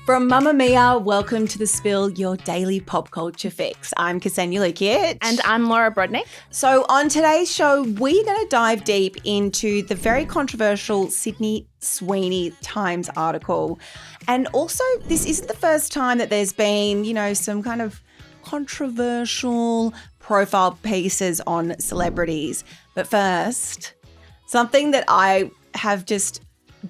From Mamamia, welcome to The Spill, your daily pop culture fix. I'm Ksenia Lukic. And I'm Laura Brodnick. So on today's show, we're going to dive deep into the very controversial Sydney Sweeney Times article. And also, this isn't the first time that there's been, some kind of controversial profile pieces on celebrities. But first, something that I have just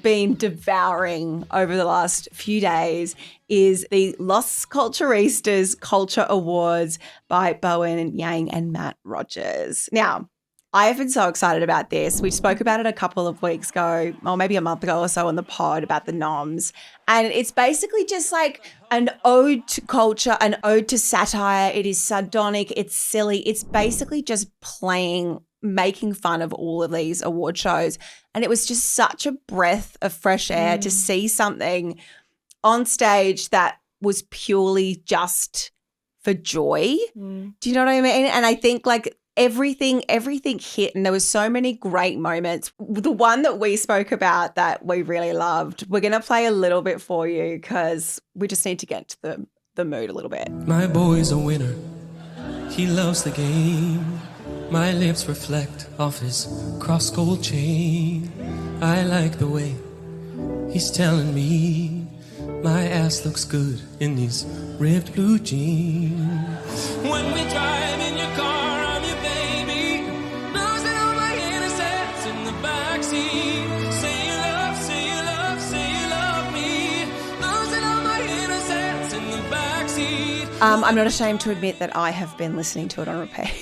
been devouring over the last few days is the Las Culturistas Culture Awards by Bowen Yang and Matt Rogers. Now, I have been so excited about this. We spoke about it a couple of weeks ago, or maybe a month ago or so on the pod about the noms. And it's basically just like an ode to culture, an ode to satire. It is sardonic. It's silly. It's basically just making fun of all of these award shows. And it was just such a breath of fresh air to see something on stage that was purely just for joy. Do you know what I mean? And I think like everything hit, and there was so many great moments. The one that we spoke about that we really loved, we're going to play a little bit for you because we just need to get to the mood a little bit. My boy's a winner. He loves the game. My lips reflect off his cross-gold chain. I like the way he's telling me my ass looks good in these ripped blue jeans. When we drive in your car, I'm your baby. Losing all my innocence in the backseat. Say you love, say you love, say you love me. Losing all my innocence in the backseat. I'm not ashamed to admit that I have been listening to it on repeat.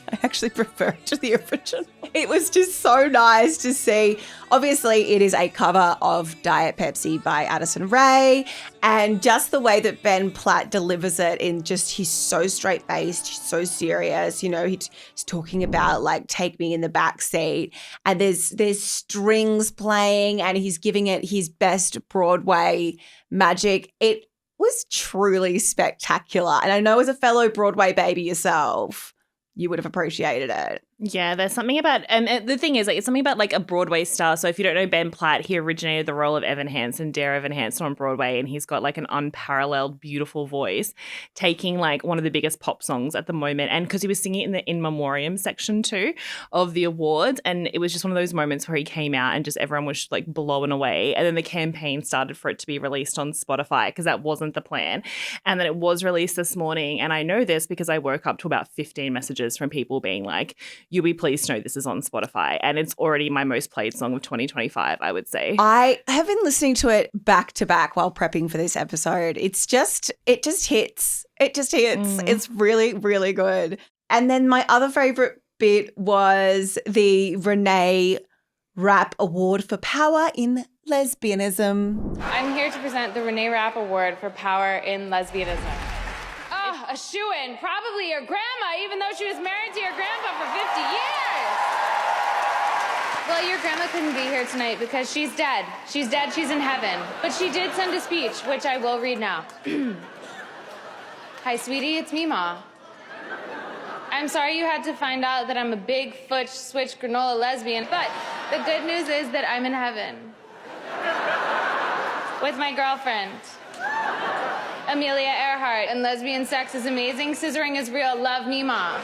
I actually prefer it to the original. It was just so nice to see. Obviously, it is a cover of Diet Pepsi by Addison Rae, and just the way that Ben Platt delivers it in just, he's so straight-faced, he's so serious. He's talking about like, take me in the back seat, and there's strings playing, and he's giving it his best Broadway magic. It was truly spectacular. And I know as a fellow Broadway baby yourself, you would have appreciated it. Yeah, there's something about, and the thing is, like, it's something about like a Broadway star. So if you don't know Ben Platt, he originated the role of Evan Hansen, Dare Evan Hansen on Broadway, and he's got like an unparalleled, beautiful voice, taking like one of the biggest pop songs at the moment. And because he was singing it in the In Memoriam section too of the awards, and it was just one of those moments where he came out and just everyone was like blown away. And then the campaign started for it to be released on Spotify because that wasn't the plan. And then it was released this morning, and I know this because I woke up to about 15 messages from people being like, you'll be pleased to know this is on Spotify. And it's already my most played song of 2025, I would say. I have been listening to it back to back while prepping for this episode. It just hits. It just hits. It's really, really good. And then my other favorite bit was the Renée Rapp Award for Power in Lesbianism. I'm here to present the Renée Rapp Award for Power in Lesbianism. A shoo-in, probably your grandma, even though she was married to your grandpa for 50 years. Well, your grandma couldn't be here tonight because she's dead. She's dead, she's in heaven. But she did send a speech, which I will read now. Hi, sweetie, it's me, Ma. I'm sorry you had to find out that I'm a big foot switch granola lesbian, but the good news is that I'm in heaven. With my girlfriend, Amelia Earhart, and lesbian sex is amazing. Scissoring is real. Love me, Ma.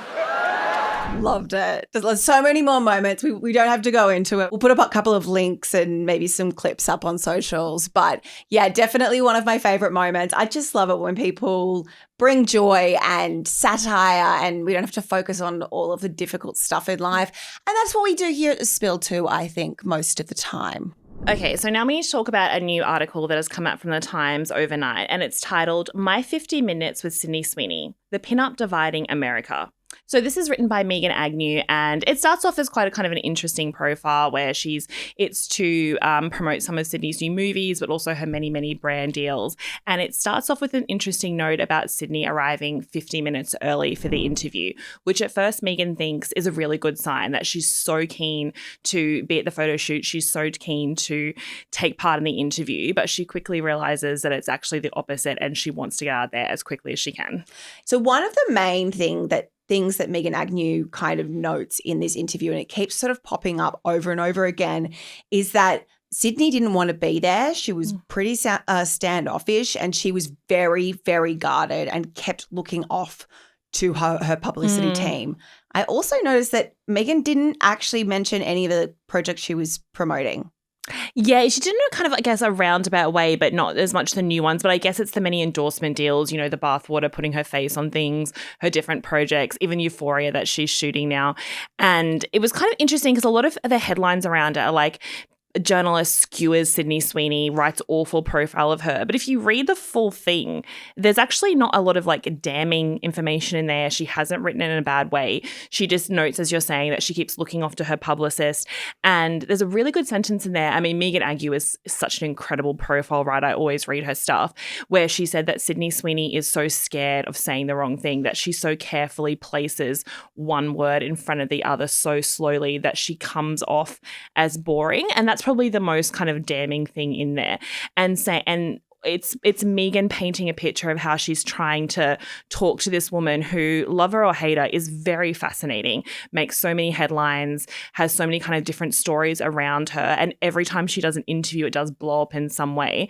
Loved it. There's so many more moments. We don't have to go into it. We'll put up a couple of links and maybe some clips up on socials. But yeah, definitely one of my favorite moments. I just love it when people bring joy and satire, and we don't have to focus on all of the difficult stuff in life. And that's what we do here at The Spill too, I think, most of the time. Okay, so now we need to talk about a new article that has come out from the Times overnight, and it's titled My 50 Minutes with Sydney Sweeney, The Pinup Dividing America. So this is written by Meghan Agnew, and it starts off as quite a kind of an interesting profile where it's to promote some of Sydney's new movies, but also her many, many brand deals. And it starts off with an interesting note about Sydney arriving 50 minutes early for the interview, which at first Meghan thinks is a really good sign that she's so keen to be at the photo shoot. She's so keen to take part in the interview, but she quickly realizes that it's actually the opposite and she wants to get out there as quickly as she can. So one of the main things that Meghan Agnew kind of notes in this interview, and it keeps sort of popping up over and over again, is that Sydney didn't want to be there. She was pretty standoffish, and she was very, very guarded and kept looking off to her publicity team. I also noticed that Meghan didn't actually mention any of the projects she was promoting. Yeah, she did in a kind of, I guess, a roundabout way, but not as much the new ones. But I guess it's the many endorsement deals, you know, the bathwater, putting her face on things, her different projects, even Euphoria that she's shooting now. And it was kind of interesting because a lot of the headlines around it are like, journalist skewers Sydney Sweeney, writes awful profile of her. But if you read the full thing, there's actually not a lot of like damning information in there. She hasn't written it in a bad way. She just notes, as you're saying, that she keeps looking off to her publicist. And there's a really good sentence in there. I mean, Meghan Agnew is such an incredible profile writer. I always read her stuff, where she said that Sydney Sweeney is so scared of saying the wrong thing that she so carefully places one word in front of the other so slowly that she comes off as boring. And that's probably the most kind of damning thing in there. And it's Meghan painting a picture of how she's trying to talk to this woman who, love her or hate her, is very fascinating, makes so many headlines, has so many kind of different stories around her. And every time she does an interview, it does blow up in some way.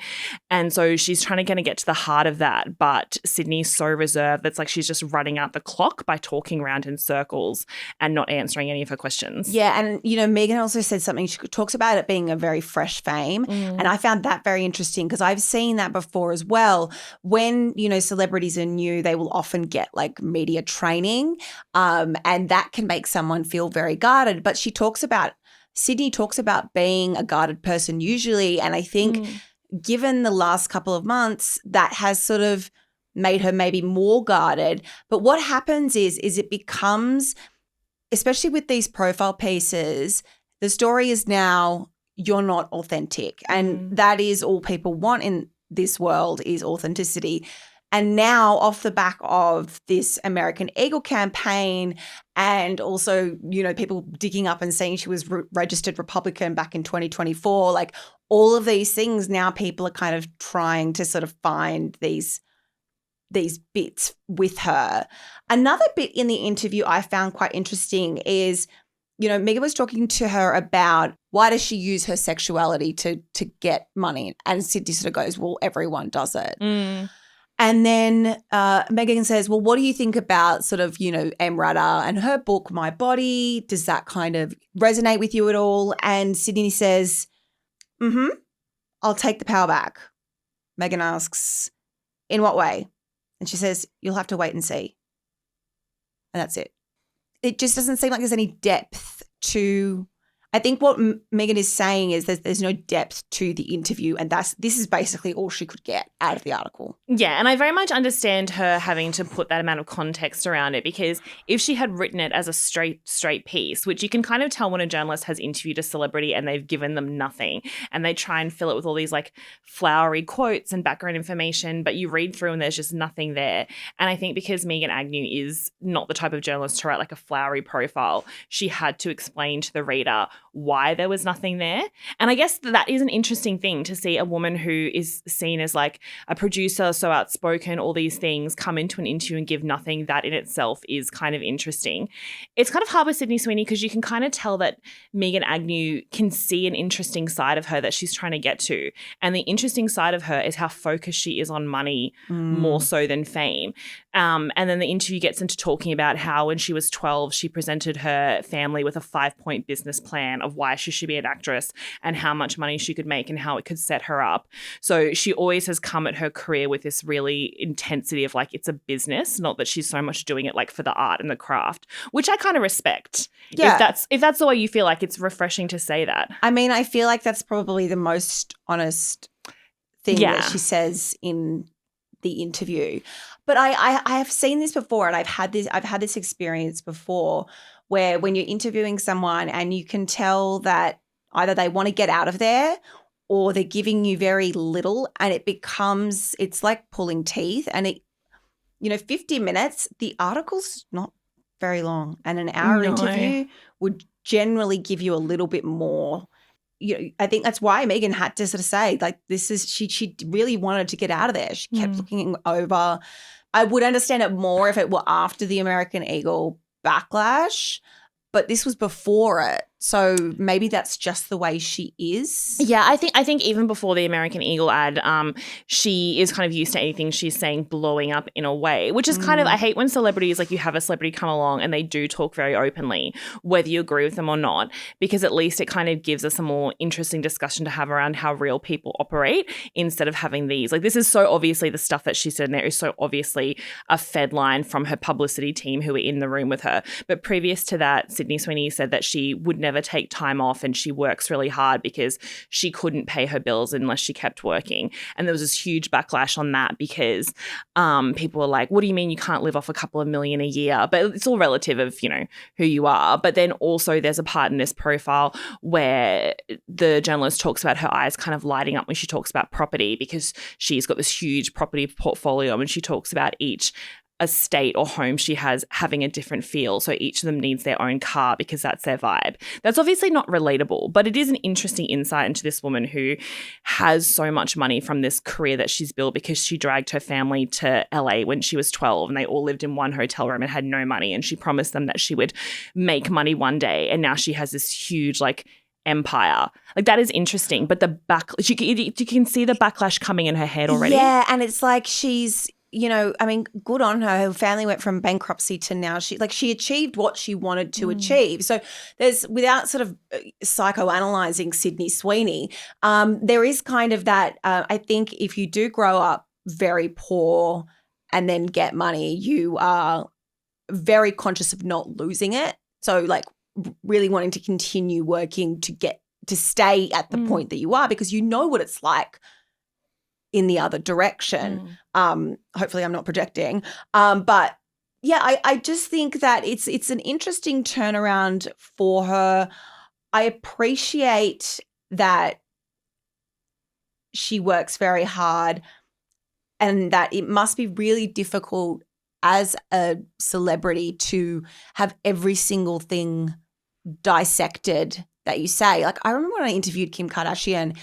And so she's trying to get to the heart of that. But Sydney's so reserved that's like she's just running out the clock by talking around in circles and not answering any of her questions. Yeah. And, you know, Meghan also said something. She talks about it being a very fresh fame. And I found that very interesting because I've seen that before as well. When, you know, celebrities are new, they will often get like media training, and that can make someone feel very guarded. But Sydney talks about being a guarded person usually, and I think given the last couple of months, that has sort of made her maybe more guarded. But what happens is it becomes, especially with these profile pieces, the story is now you're not authentic, and that is all people want in this world is authenticity. And now off the back of this American Eagle campaign and also, you know, people digging up and saying she was registered Republican back in 2024, like all of these things, now people are kind of trying to sort of find these bits with her. Another bit in the interview I found quite interesting is, you know, Meghan was talking to her about why does she use her sexuality to get money? And Sydney sort of goes, well, everyone does it. And then Meghan says, well, what do you think about sort of, you know, Emrata and her book, My Body? Does that kind of resonate with you at all? And Sydney says, I'll take the power back. Meghan asks, in what way? And she says, you'll have to wait and see. And that's it. It just doesn't seem like there's any depth to, I think what Meghan is saying is there's no depth to the interview, and this is basically all she could get out of the article. Yeah, and I very much understand her having to put that amount of context around it, because if she had written it as a straight piece, which you can kind of tell when a journalist has interviewed a celebrity and they've given them nothing and they try and fill it with all these like flowery quotes and background information, but you read through and there's just nothing there. And I think because Meghan Agnew is not the type of journalist to write like a flowery profile, she had to explain to the reader why there was nothing there. And I guess that is an interesting thing to see a woman who is seen as like a producer, so outspoken, all these things, come into an interview and give nothing. That in itself is kind of interesting. It's kind of hard with Sydney Sweeney because you can kind of tell that Meghan Agnew can see an interesting side of her that she's trying to get to. And the interesting side of her is how focused she is on money more so than fame. And then the interview gets into talking about how when she was 12, she presented her family with a 5-point business plan of why she should be an actress and how much money she could make and how it could set her up. So she always has come at her career with this really intensity of like it's a business, not that she's so much doing it like for the art and the craft, which I kind of respect. Yeah. If that's the way you feel, like it's refreshing to say that. I mean, I feel like that's probably the most honest thing that she says in the interview. But I have seen this before, and I've had this experience before where when you're interviewing someone and you can tell that either they want to get out of there or they're giving you very little, and it's like pulling teeth. And it, 50 minutes, the article's not very long, and an hour interview would generally give you a little bit more. I think that's why Meghan had to sort of say, like, she really wanted to get out of there. She kept looking over. I would understand it more if it were after the American Eagle backlash, but this was before it. So maybe that's just the way she is. Yeah, I think even before the American Eagle ad, she is kind of used to anything she's saying blowing up in a way, which is kind of, I hate when celebrities, like you have a celebrity come along and they do talk very openly, whether you agree with them or not, because at least it kind of gives us a more interesting discussion to have around how real people operate instead of having these. Like this is so obviously the stuff that she said in there is so obviously a fed line from her publicity team who were in the room with her. But previous to that, Sydney Sweeney said that she would never take time off and she works really hard because she couldn't pay her bills unless she kept working. And there was this huge backlash on that because people were like, what do you mean you can't live off a couple of million a year? But it's all relative of, you know, who you are. But then also there's a part in this profile where the journalist talks about her eyes kind of lighting up when she talks about property because she's got this huge property portfolio and she talks about each estate or home she has having a different feel. So each of them needs their own car because that's their vibe. That's obviously not relatable, but it is an interesting insight into this woman who has so much money from this career that she's built because she dragged her family to LA when she was 12 and they all lived in one hotel room and had no money. And she promised them that she would make money one day. And now she has this huge empire. Like that is interesting. But you can see the backlash coming in her head already. Yeah. And it's like she's, you know, I mean, good on her. Her family went from bankruptcy to now she achieved what she wanted to achieve. So there's, without sort of psychoanalyzing Sydney Sweeney, there is kind of that, I think if you do grow up very poor and then get money, you are very conscious of not losing it. So like really wanting to continue working to stay at the point that you are because you know what it's like in the other direction. Hopefully I'm not projecting. But yeah, I just think that it's an interesting turnaround for her. I appreciate that she works very hard and that it must be really difficult as a celebrity to have every single thing dissected that you say. Like I remember when I interviewed Kim Kardashian,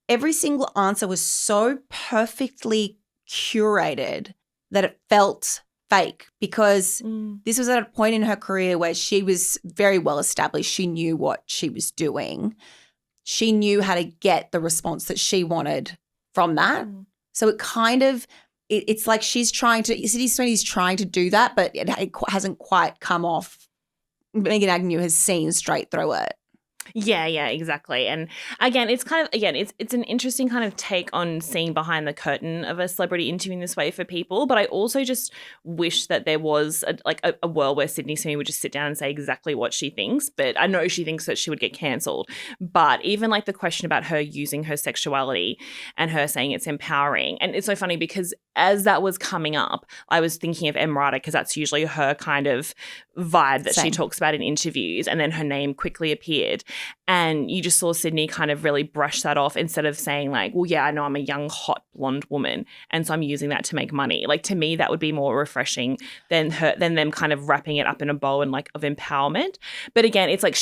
every single answer was so perfectly curated that it felt fake because this was at a point in her career where she was very well established. She knew what she was doing. She knew how to get the response that she wanted from that. So it kind of, it's like Sydney Sweeney's trying to do that, but it hasn't quite come off. Meghan Agnew has seen straight through it. Yeah, exactly. And again, it's kind of, it's an interesting kind of take on seeing behind the curtain of a celebrity interviewing this way for people. But I also just wish that there was a world where Sydney Sweeney would just sit down and say exactly what she thinks. But I know she thinks that she would get cancelled. But even like the question about her using her sexuality and her saying it's empowering. And it's so funny because as that was coming up, I was thinking of Emrata because that's usually her kind of vibe that she talks about in interviews. And then her name quickly appeared. And you just saw Sydney kind of really brush that off instead of saying like, well, yeah, I know I'm a young, hot, blonde woman and so I'm using that to make money. Like to me, that would be more refreshing than them kind of wrapping it up in a bow and like of empowerment. But again, it's like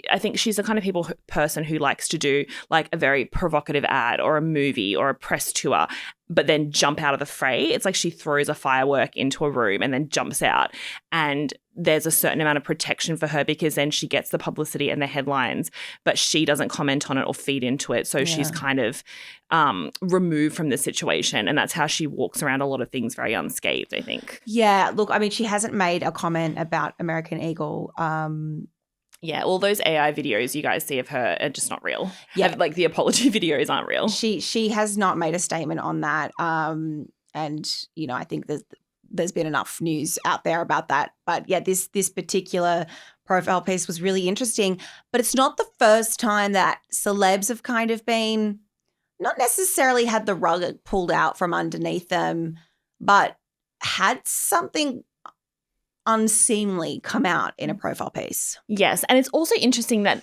I think she's the kind of person who likes to do like a very provocative ad or a movie or a press tour but then jump out of the fray. It's like she throws a firework into a room and then jumps out. And there's a certain amount of protection for her because then she gets the publicity and the headlines, but she doesn't comment on it or feed into it. So she's kind of removed from the situation. And that's how she walks around a lot of things very unscathed, I think. Yeah. Look, I mean, she hasn't made a comment about American Eagle. Yeah, all those AI videos you guys see of her are just not real. Yeah. Like the apology videos aren't real. She has not made a statement on that. And, you know, I think there's been enough news out there about that. But yeah, this particular profile piece was really interesting. But it's not the first time that celebs have kind of been not necessarily had the rug pulled out from underneath them, but had something unseemly come out in a profile piece. Yes, and it's also interesting that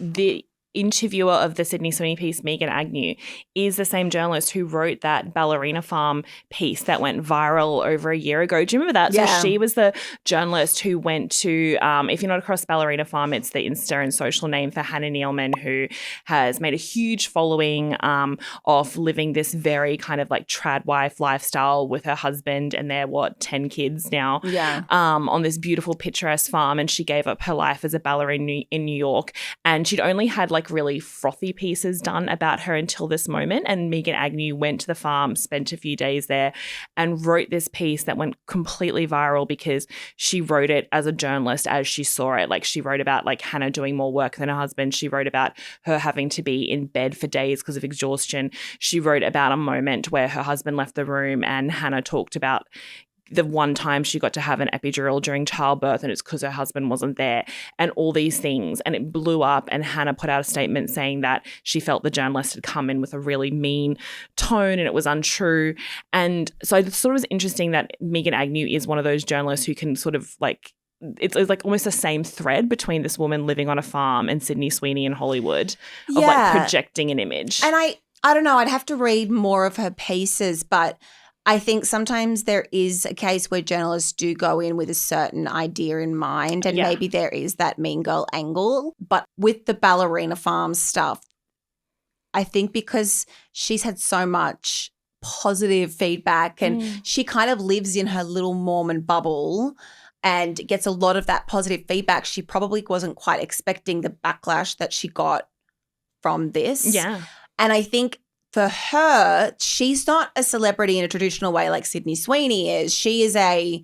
interviewer of the Sydney Sweeney piece, Meghan Agnew, is the same journalist who wrote that ballerina farm piece that went viral over a year ago. Do you remember that? Yeah. So she was the journalist who went to, if you're not across ballerina farm, it's the Insta and social name for Hannah Nealman, who has made a huge following of living this very kind of like trad wife lifestyle with her husband and their 10 kids now. Yeah. On this beautiful picturesque farm, and she gave up her life as a ballerina in New York, and she'd only had like really frothy pieces done about her until this moment. And Meghan Agnew went to the farm, spent a few days there, and wrote this piece that went completely viral because she wrote it as a journalist as she saw it. Like, she wrote about like Hannah doing more work than her husband. She wrote about her having to be in bed for days because of exhaustion. She wrote about a moment where her husband left the room and Hannah talked about the one time she got to have an epidural during childbirth and it's because her husband wasn't there, and all these things. And it blew up, and Hannah put out a statement saying that she felt the journalist had come in with a really mean tone and it was untrue. And so it sort of was interesting that Meghan Agnew is one of those journalists who can sort of like, it's like almost the same thread between this woman living on a farm and Sydney Sweeney in Hollywood of like projecting an image. And I don't know, I'd have to read more of her pieces, but I think sometimes there is a case where journalists do go in with a certain idea in mind, and maybe there is that mean girl angle. But with the ballerina farm stuff, I think because she's had so much positive feedback and she kind of lives in her little Mormon bubble and gets a lot of that positive feedback, she probably wasn't quite expecting the backlash that she got from this. Yeah. And I think for her, she's not a celebrity in a traditional way like Sydney Sweeney is. She is an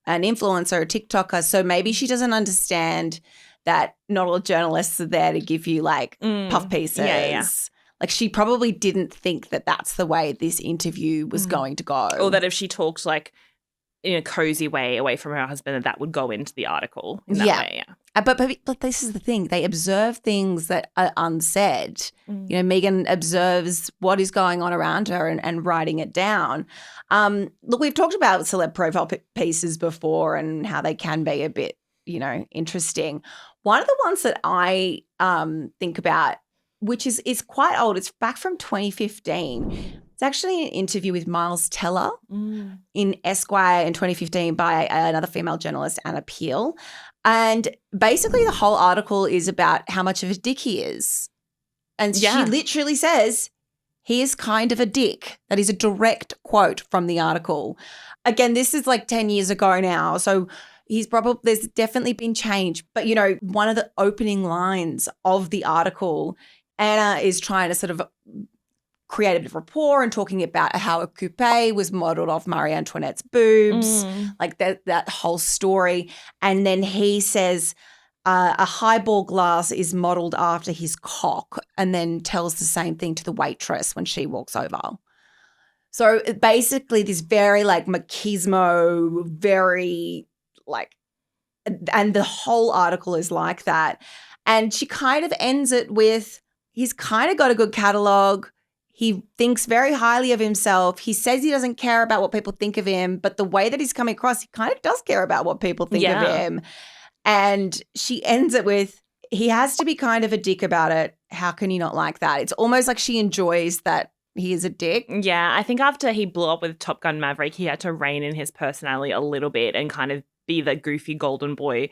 influencer, a TikToker, so maybe she doesn't understand that not all journalists are there to give you like puff pieces. Yeah. Like, she probably didn't think that that's the way this interview was going to go. Or that if she talked like in a cozy way away from her husband, that would go into the article in that way. Yeah. But this is the thing. They observe things that are unsaid. You know, Meghan observes what is going on around her and writing it down. Look, we've talked about celeb profile pieces before and how they can be a bit, you know, interesting. One of the ones that I think about, which is quite old, it's back from 2015. It's actually an interview with Miles Teller in Esquire in 2015 by another female journalist, Anna Peel. And basically the whole article is about how much of a dick he is. And she literally says, he is kind of a dick. That is a direct quote from the article. Again, this is like 10 years ago now. So there's definitely been change. But, you know, one of the opening lines of the article, Anna is trying to sort of create a bit of rapport and talking about how a coupe was modelled off Marie Antoinette's boobs, like that whole story. And then he says a highball glass is modelled after his cock, and then tells the same thing to the waitress when she walks over. So basically this very like machismo, very like, and the whole article is like that. And she kind of ends it with, he's kind of got a good catalogue. He thinks very highly of himself. He says he doesn't care about what people think of him, but the way that he's coming across, he kind of does care about what people think of him. And she ends it with, he has to be kind of a dick about it. How can you not like that? It's almost like she enjoys that he is a dick. Yeah, I think after he blew up with Top Gun Maverick, he had to rein in his personality a little bit and kind of be the goofy golden boy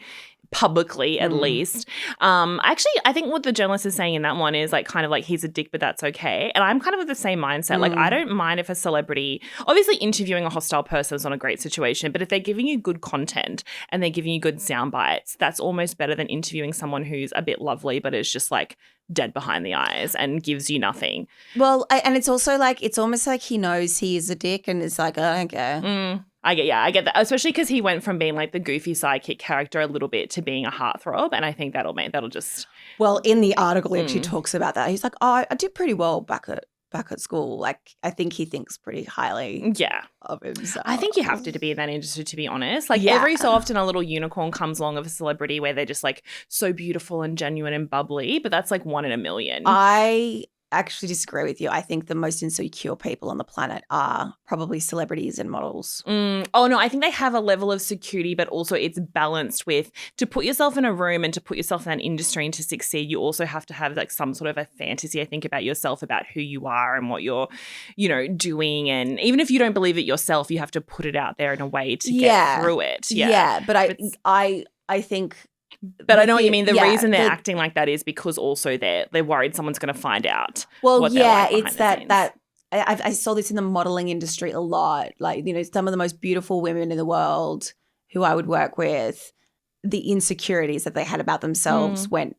publicly, at least. Actually, I think what the journalist is saying in that one is like kind of like, he's a dick, but that's okay. And I'm kind of of the same mindset. Like, I don't mind if a celebrity, obviously interviewing a hostile person is not a great situation, but if they're giving you good content and they're giving you good sound bites, that's almost better than interviewing someone who's a bit lovely but is just like dead behind the eyes and gives you nothing. Well, and it's also like, it's almost like he knows he is a dick and it's like, I don't care. I get that, especially because he went from being like the goofy sidekick character a little bit to being a heartthrob, and I think that'll just. Well, in the article, he actually talks about that. He's like, "Oh, I did pretty well back at school." Like, I think he thinks pretty highly, of himself. I think you have to be in that industry, to be honest. Like, every so often, a little unicorn comes along of a celebrity where they're just like so beautiful and genuine and bubbly, but that's like one in a million. I actually disagree with you. I think the most insecure people on the planet are probably celebrities and models. Oh, no, I think they have a level of security, but also it's balanced with to put yourself in a room and to put yourself in an industry and to succeed, you also have to have like some sort of a fantasy, I think, about yourself, about who you are and what you're, doing. And even if you don't believe it yourself, you have to put it out there in a way to get through it. Yeah, but I think... But I know what you mean. The reason they're acting like that is because also they're worried someone's going to find out. Well, what they're like it's that I saw this in the modeling industry a lot. Like, some of the most beautiful women in the world who I would work with, the insecurities that they had about themselves went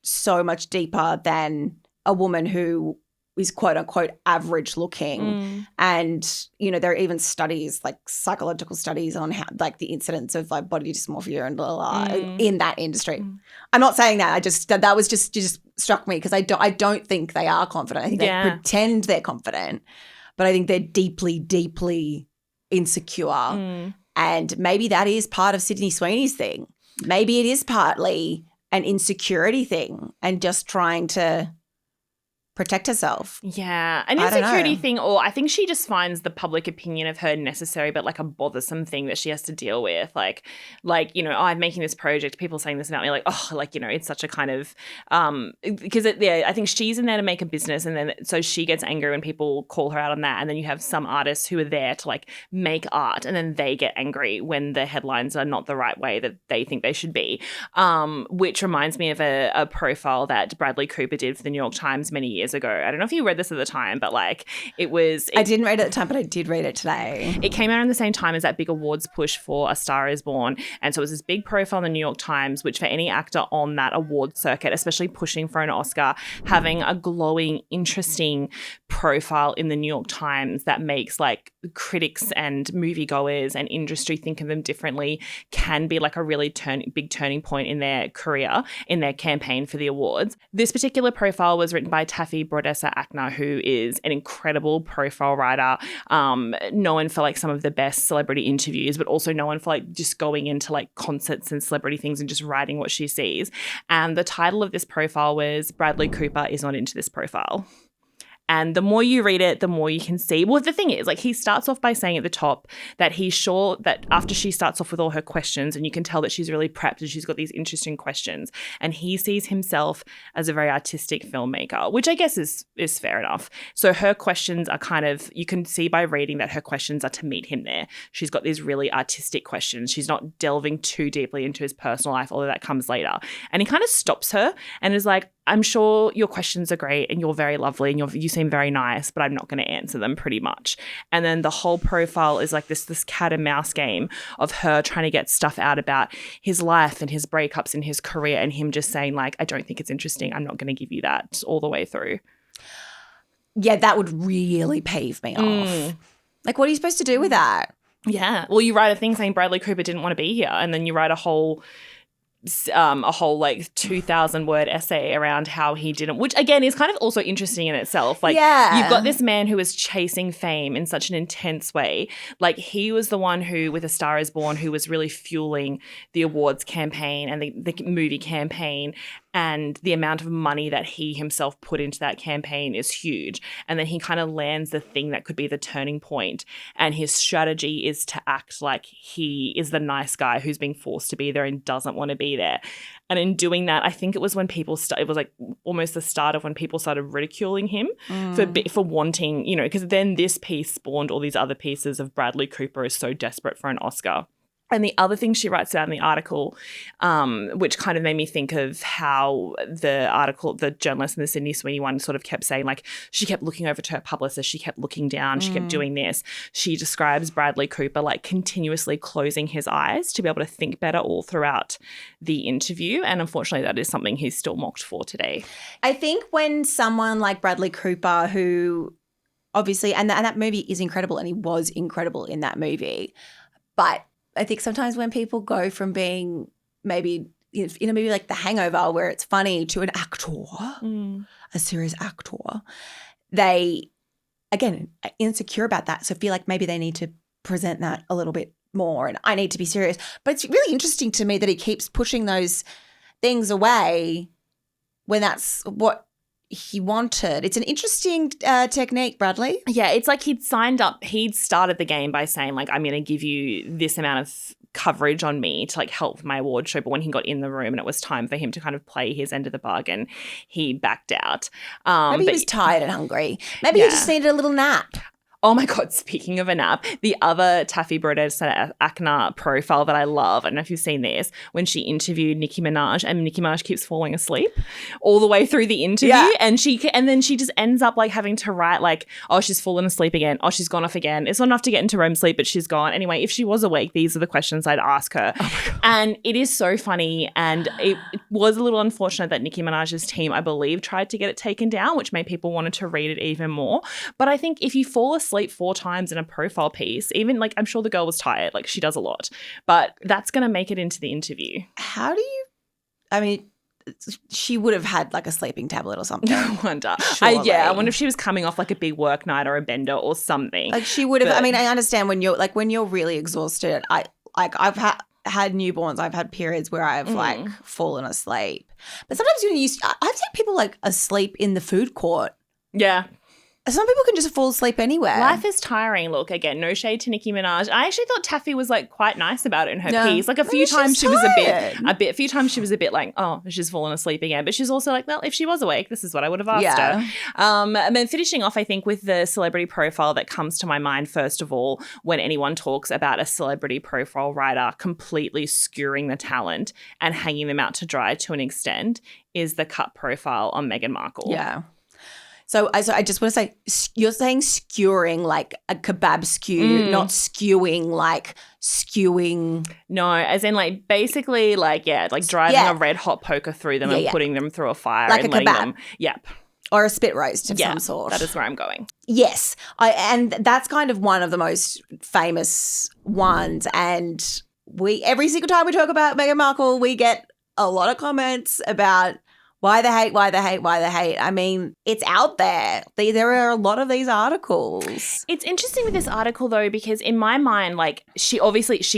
so much deeper than a woman who is quote unquote average looking. And, there are even studies, like psychological studies on how like the incidence of like body dysmorphia and blah, blah, blah in that industry. I'm not saying that. That was just struck me because I don't think they are confident. I think they pretend they're confident, but I think they're deeply, deeply insecure. And maybe that is part of Sydney Sweeney's thing. Maybe it is partly an insecurity thing and just trying to protect herself. Yeah. An insecurity thing, or I think she just finds the public opinion of her necessary but like a bothersome thing that she has to deal with. Like, I'm making this project, people saying this about me, like, it's such a kind of because I think she's in there to make a business, and then so she gets angry when people call her out on that. And then you have some artists who are there to like make art, and then they get angry when the headlines are not the right way that they think they should be. Which reminds me of a profile that Bradley Cooper did for the New York Times many years ago. I don't know if you read this at the time, but like I didn't read it at the time, but I did read it today. It came out around the same time as that big awards push for A Star Is Born. And so it was this big profile in the New York Times, which for any actor on that award circuit, especially pushing for an Oscar, having a glowing, interesting profile in the New York Times that makes like critics and moviegoers and industry think of them differently can be like a really big turning point in their career, in their campaign for the awards. This particular profile was written by Taffy Brodesser-Akner, who is an incredible profile writer, known for like some of the best celebrity interviews, but also known for like just going into like concerts and celebrity things and just writing what she sees. And the title of this profile was Bradley Cooper is not into this profile. And the more you read it, the more you can see. Well, the thing is, like, he starts off by saying at the top that he's sure that after she starts off with all her questions, and you can tell that she's really prepped and she's got these interesting questions, and he sees himself as a very artistic filmmaker, which I guess is fair enough. So her questions are kind of, you can see by reading that her questions are to meet him there. She's got these really artistic questions. She's not delving too deeply into his personal life, although that comes later. And he kind of stops her and is like, I'm sure your questions are great and you're very lovely and you seem very nice, but I'm not going to answer them pretty much. And then the whole profile is like this cat and mouse game of her trying to get stuff out about his life and his breakups and his career, and him just saying like, I don't think it's interesting. I'm not going to give you that all the way through. Yeah, that would really pave me off. Like, what are you supposed to do with that? Yeah. Well, you write a thing saying Bradley Cooper didn't want to be here, and then you write a whole like 2,000 word essay around how he didn't, which again is kind of also interesting in itself. Like, you've got this man who is chasing fame in such an intense way. Like, he was the one who, with A Star Is Born, who was really fueling the awards campaign and the movie campaign, and the amount of money that he himself put into that campaign is huge. And then he kind of lands the thing that could be the turning point, and his strategy is to act like he is the nice guy who's being forced to be there and doesn't want to be there. And in doing that, I think it was when people it was like almost the start of when people started ridiculing him for wanting, because then this piece spawned all these other pieces of Bradley Cooper is so desperate for an Oscar. And the other thing she writes about in the article, which kind of made me think of how the journalist in the Sydney Sweeney one sort of kept saying, like, she kept looking over to her publicist, she kept looking down, she kept doing this. She describes Bradley Cooper like continuously closing his eyes to be able to think better all throughout the interview. And unfortunately, that is something he's still mocked for today. I think when someone like Bradley Cooper, who obviously, and that movie is incredible, and he was incredible in that movie, but I think sometimes when people go from being maybe in a movie like The Hangover, where it's funny, to an actor, a serious actor, they, again, are insecure about that. So feel like maybe they need to present that a little bit more, and I need to be serious. But it's really interesting to me that he keeps pushing those things away when that's what he wanted. It's an interesting technique, Bradley. Yeah, it's like he'd signed up. He'd started the game by saying, like, I'm going to give you this amount of coverage on me to, like, help my award show. But when he got in the room and it was time for him to kind of play his end of the bargain, he backed out. Maybe he was tired and hungry. Maybe he just needed a little nap. Oh my God, speaking of a nap, the other Taffy Brodesser-Akner profile that I love, I don't know if you've seen this, when she interviewed Nicki Minaj and Nicki Minaj keeps falling asleep all the way through the interview. Yeah. And then she just ends up like having to write like, oh, she's fallen asleep again. Oh, she's gone off again. It's not enough to get into REM sleep, but she's gone. Anyway, if she was awake, these are the questions I'd ask her. Oh and it is so funny. And it was a little unfortunate that Nicki Minaj's team, I believe, tried to get it taken down, which made people wanted to read it even more. But I think if you fall asleep 4 times in a profile piece, even like I'm sure the girl was tired, like she does a lot, but that's going to make it into the interview. I mean, she would have had like a sleeping tablet or something. I wonder. I wonder if she was coming off like a big work night or a bender or something. Like she would have, I mean, I understand when you're really exhausted. I've had newborns, I've had periods where I've like fallen asleep. But sometimes I've seen people like asleep in the food court. Yeah. Some people can just fall asleep anywhere. Life is tiring. Look, again, no shade to Nicki Minaj. I actually thought Taffy was like quite nice about it in her piece. Like a few times she was a few times she was a bit like, oh, she's fallen asleep again. But she's also like, well, if she was awake, this is what I would have asked her. And then finishing off, I think, with the celebrity profile that comes to my mind, first of all, when anyone talks about a celebrity profile writer completely skewering the talent and hanging them out to dry to an extent, is the cut profile on Meghan Markle. Yeah. So I just want to say, you're saying skewering like a kebab skew, not skewing like skewing. No, as in like basically like, like driving a red hot poker through them and putting them through a fire like and a letting kebab. them. Yep. Or a spit roast of some sort. That is where I'm going. Yes. And that's kind of one of the most famous ones. And every single time we talk about Meghan Markle, we get a lot of comments about why the hate. I mean, it's out there. There are a lot of these articles. It's interesting with this article, though, because in my mind, like, she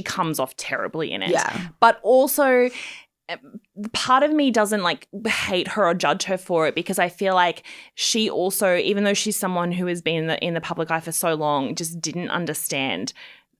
comes off terribly in it. Yeah. But also, part of me doesn't, like, hate her or judge her for it, because I feel like she also, even though she's someone who has been in the public eye for so long, just didn't understand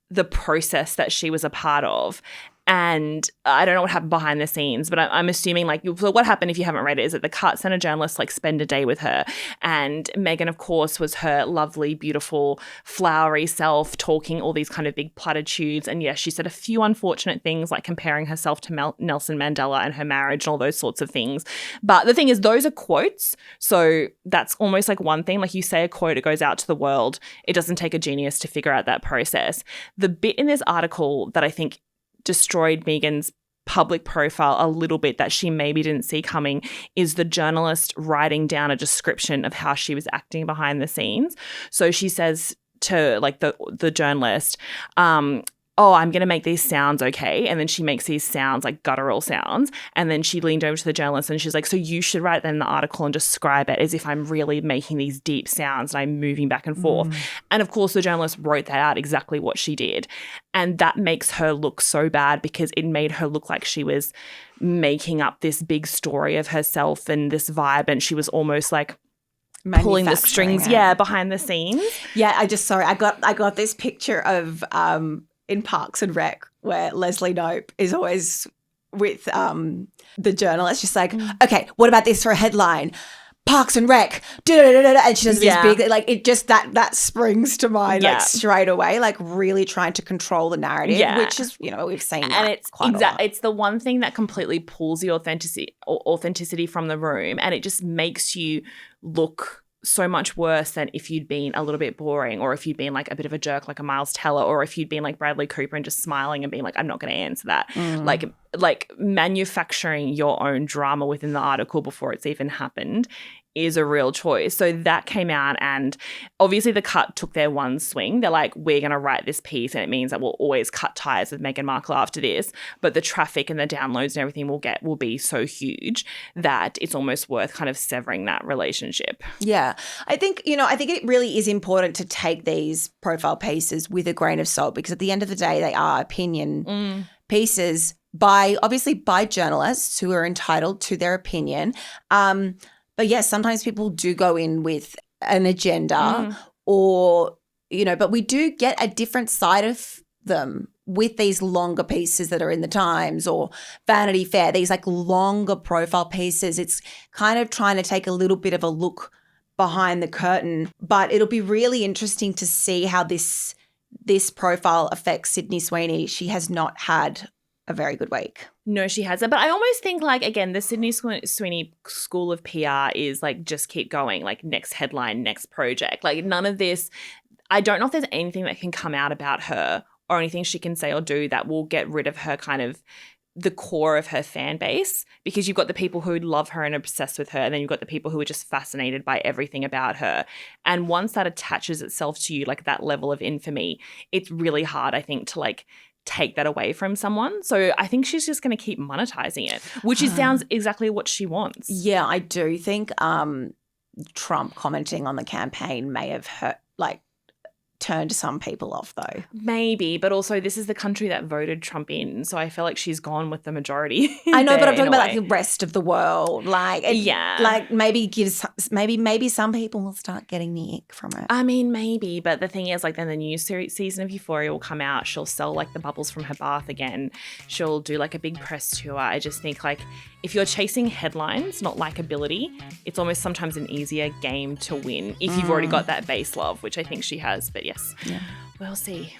the process that she was a part of. And I don't know what happened behind the scenes, but I'm assuming, like, so what happened, if you haven't read it, is that the Cut sent a journalist, like, spend a day with her. And Meghan, of course, was her lovely, beautiful, flowery self, talking all these kind of big platitudes. And yes, she said a few unfortunate things, like comparing herself to Nelson Mandela and her marriage and all those sorts of things. But the thing is, those are quotes. So that's almost like one thing. Like, you say a quote, it goes out to the world. It doesn't take a genius to figure out that process. The bit in this article that I think destroyed Meghan's public profile a little bit, that she maybe didn't see coming, is the journalist writing down a description of how she was acting behind the scenes. So she says to, like, the journalist, oh, I'm going to make these sounds, okay? And then she makes these sounds, like guttural sounds. And then she leaned over to the journalist and she's like, so you should write that in the article and describe it as if I'm really making these deep sounds and I'm moving back and forth. And of course, the journalist wrote that out, exactly what she did. And that makes her look so bad, because it made her look like she was making up this big story of herself and this vibe. And she was almost like pulling the strings, behind the scenes. Yeah, I got this picture of in Parks and Rec, where Leslie Knope is always with the journalist, just like, okay, what about this for a headline? Parks and Rec, and she does this big, like, it just, that springs to mind, like, straight away, like, really trying to control the narrative, which is, we've seen that. And it's it's the one thing that completely pulls the authenticity from the room, and it just makes you look so much worse than if you'd been a little bit boring, or if you'd been like a bit of a jerk like a Miles Teller, or if you'd been like Bradley Cooper and just smiling and being like, I'm not going to answer that. Like manufacturing your own drama within the article before it's even happened is a real choice. So that came out, and obviously the Cut took their one swing. They're like, we're going to write this piece, and it means that we'll always cut ties with Meghan Markle after this. But the traffic and the downloads and everything will be so huge that it's almost worth kind of severing that relationship. Yeah. I think it really is important to take these profile pieces with a grain of salt, because at the end of the day, they are opinion pieces by journalists who are entitled to their opinion. But yes, sometimes people do go in with an agenda or, but we do get a different side of them with these longer pieces that are in the Times or Vanity Fair, these like longer profile pieces. It's kind of trying to take a little bit of a look behind the curtain, but it'll be really interesting to see how this profile affects Sydney Sweeney. She has not had a very good week. No, she hasn't. But I almost think like, again, the Sydney Sweeney School of PR is like just keep going, like next headline, next project. Like none of this, I don't know if there's anything that can come out about her or anything she can say or do that will get rid of her kind of the core of her fan base, because you've got the people who love her and are obsessed with her, and then you've got the people who are just fascinated by everything about her. And once that attaches itself to you, like that level of infamy, it's really hard, I think, to like take that away from someone. So I think she's just going to keep monetizing it, which sounds exactly what she wants. Yeah, I do think Trump commenting on the campaign may have turned some people off though. Maybe, but also this is the country that voted Trump in, so I feel like she's gone with the majority. I know, but I'm talking about like the rest of the world. Like, maybe some people will start getting the ick from it. I mean, maybe, but the thing is, like, then the new season of Euphoria will come out. She'll sell like the bubbles from her bath again. She'll do like a big press tour. I just think like if you're chasing headlines, not likability, it's almost sometimes an easier game to win if you've already got that base love, which I think she has. But yes, we'll see.